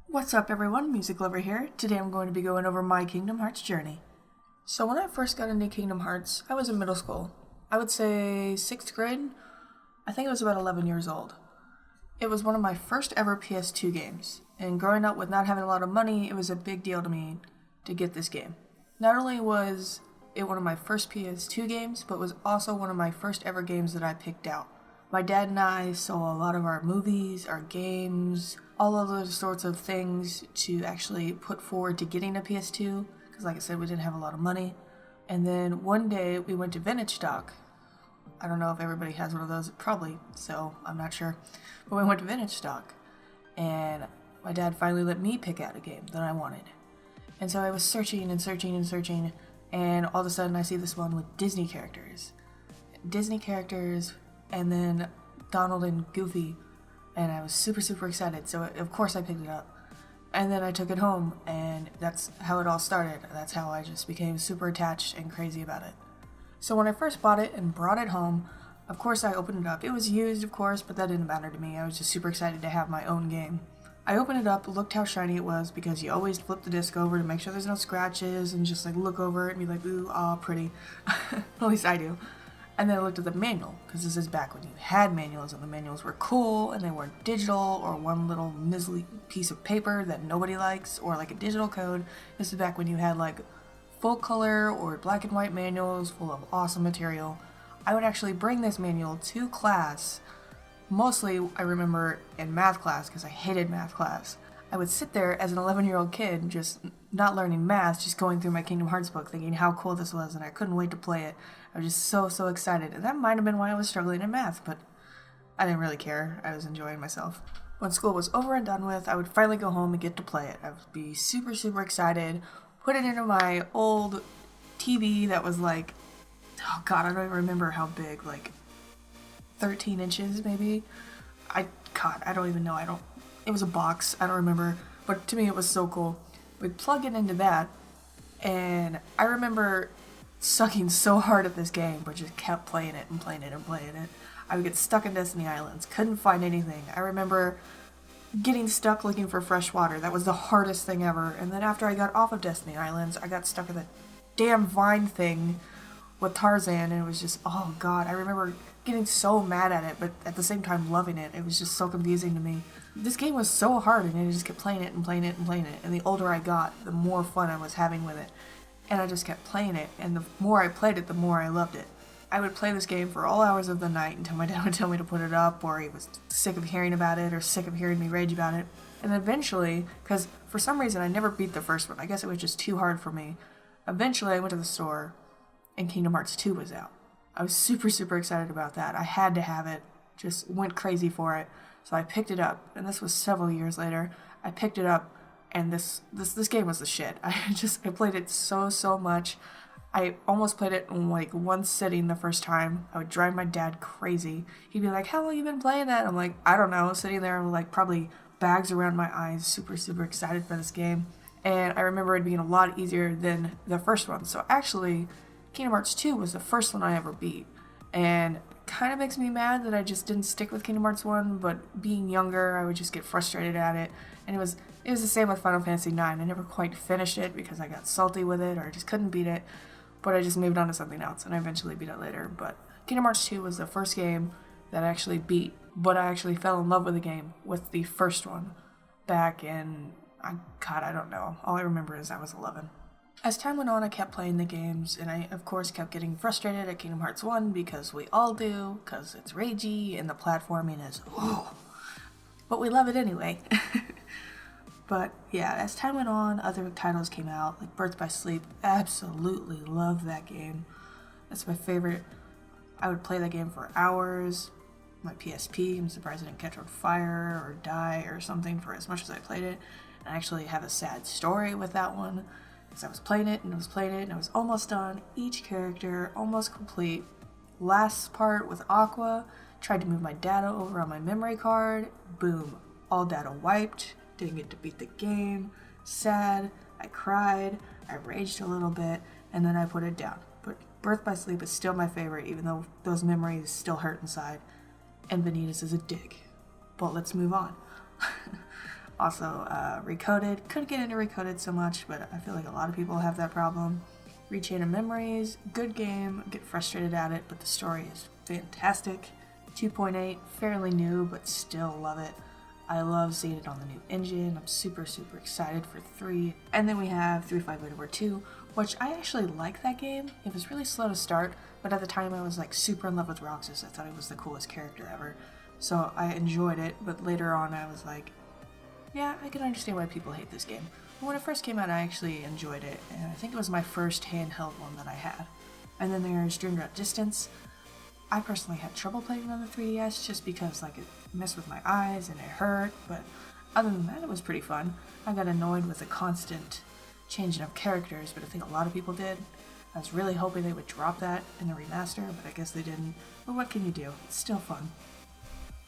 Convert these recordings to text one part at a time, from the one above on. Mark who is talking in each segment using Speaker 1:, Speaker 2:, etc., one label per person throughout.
Speaker 1: What's up everyone, Music Lover here. Today I'm going to be going over my Kingdom Hearts journey. So when I first got into Kingdom Hearts, I was in middle school. I would say 6th grade. I think I was about 11 years old. It was one of my first ever PS2 games, and growing up with not having a lot of money, it was a big deal to me to get this game. Not only was it one of my first PS2 games, but was also one of my first ever games that I picked out. My dad and I saw a lot of our movies, our games, all of those sorts of things to actually put forward to getting a PS2, because like I said, we didn't have a lot of money. And then one day we went to Vintage Stock. I don't know if everybody has one of those, probably, so I'm not sure. But we went to Vintage Stock, and my dad finally let me pick out a game that I wanted. And so I was searching and searching and searching, and all of a sudden I see this one with Disney characters. And then Donald and Goofy, and I was super excited, so of course I picked it up. And then I took it home, and that's how it all started. That's how I just became super attached and crazy about it. So when I first bought it and brought it home, of course I opened it up. It was used, of course, but that didn't matter to me. I was just super excited to have my own game. I opened it up, looked how shiny it was, because you always flip the disc over to make sure there's no scratches, and just like look over it and be like, ooh, ah, pretty. At least I do. And then I looked at the manual, because this is back when you had manuals, and the manuals were cool, and they weren't digital, or one little measly piece of paper that nobody likes, or like a digital code. This is back when you had like full color or black and white manuals full of awesome material. I would actually bring this manual to class. Mostly, I remember in math class, because I hated math class. I would sit there as an 11-year-old kid, just not learning math, just going through my Kingdom Hearts book, thinking how cool this was, and I couldn't wait to play it. I was just so excited, and that might have been why I was struggling in math, but I didn't really care. I was enjoying myself. When school was over and done with, I would finally go home and get to play it. I would be super excited, put it into my old TV that was like, oh god, I don't even remember how big, like 13 inches maybe? I don't even know. It was a box, I don't remember, but to me it was so cool. We'd plug it into that, and I remember sucking so hard at this game, but just kept playing it. I would get stuck in Destiny Islands, couldn't find anything. I remember getting stuck looking for fresh water. That was the hardest thing ever. And then after I got off of Destiny Islands, I got stuck in that damn vine thing with Tarzan, and it was just, oh god, I remember getting so mad at it, but at the same time loving it. It was just so confusing to me. This game was so hard, and I just kept playing it, and the older I got, the more fun I was having with it. And I just kept playing it, and the more I played it, the more I loved it. I would play this game for all hours of the night until my dad would tell me to put it up, or he was sick of hearing about it, or sick of hearing me rage about it. And eventually, because for some reason I never beat the first one, I guess it was just too hard for me, eventually I went to the store, and Kingdom Hearts 2 was out. I was super excited about that. I had to have it, just went crazy for it. So I picked it up, and this was several years later. I picked it up, and this game was the shit. I played it so much. I almost played it in like one sitting the first time. I would drive my dad crazy. He'd be like, how long you been playing that? I'm like, I don't know, sitting there with like probably bags around my eyes, super excited for this game. And I remember it being a lot easier than the first one. So actually, Kingdom Hearts 2 was the first one I ever beat. And kind of makes me mad that I just didn't stick with Kingdom Hearts 1, but being younger, I would just get frustrated at it. And it was the same with Final Fantasy 9. I never quite finished it because I got salty with it, or I just couldn't beat it. But I just moved on to something else, and I eventually beat it later. But Kingdom Hearts 2 was the first game that I actually beat, but I actually fell in love with the game with the first one back in, I don't know. All I remember is I was 11. As time went on, I kept playing the games, and I, of course, kept getting frustrated at Kingdom Hearts 1, because we all do, because it's ragey, and the platforming is, oh, but we love it anyway. But, yeah, as time went on, other titles came out, like Birth by Sleep. Absolutely love that game. That's my favorite. I would play that game for hours. My PSP, I'm surprised I didn't catch on fire, or die, or something for as much as I played it. And I actually have a sad story with that one. I was playing it, and I was almost done. Each character, almost complete. Last part with Aqua, tried to move my data over on my memory card. Boom. All data wiped. Didn't get to beat the game. Sad. I cried. I raged a little bit, and then I put it down. But Birth by Sleep is still my favorite, even though those memories still hurt inside. And Vanitas is a dick. But let's move on. Also, Recoded. Couldn't get into Recoded so much, but I feel like a lot of people have that problem. Rechain of Memories, good game, get frustrated at it, but the story is fantastic. 2.8, fairly new, but still love it. I love seeing it on the new engine. I'm super excited for 3. And then we have 3.5 Beta War 2, which I actually like that game. It was really slow to start, but at the time I was like super in love with Roxas. I thought he was the coolest character ever. So I enjoyed it, but later on I was like, yeah, I can understand why people hate this game. But when it first came out, I actually enjoyed it, and I think it was my first handheld one that I had. And then there's Dream Drop Distance. I personally had trouble playing it on the 3DS just because like it messed with my eyes and it hurt, but other than that, it was pretty fun. I got annoyed with the constant changing of characters, but I think a lot of people did. I was really hoping they would drop that in the remaster, but I guess they didn't. But what can you do? It's still fun.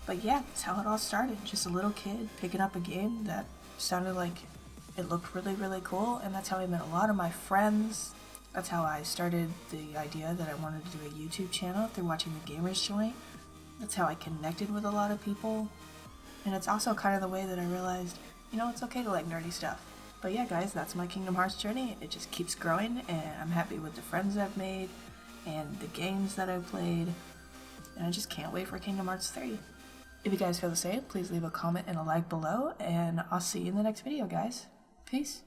Speaker 1: But yeah, that's how it all started. Just a little kid picking up a game that sounded like it looked really cool, and that's how I met a lot of my friends. That's how I started the idea that I wanted to do a YouTube channel through watching the Gamers Joint. That's how I connected with a lot of people. And it's also kind of the way that I realized, you know, it's okay to like nerdy stuff. But yeah, guys, that's my Kingdom Hearts journey. It just keeps growing, and I'm happy with the friends I've made and the games that I've played. And I just can't wait for Kingdom Hearts 3. If you guys feel the same, please leave a comment and a like below, and I'll see you in the next video, guys. Peace.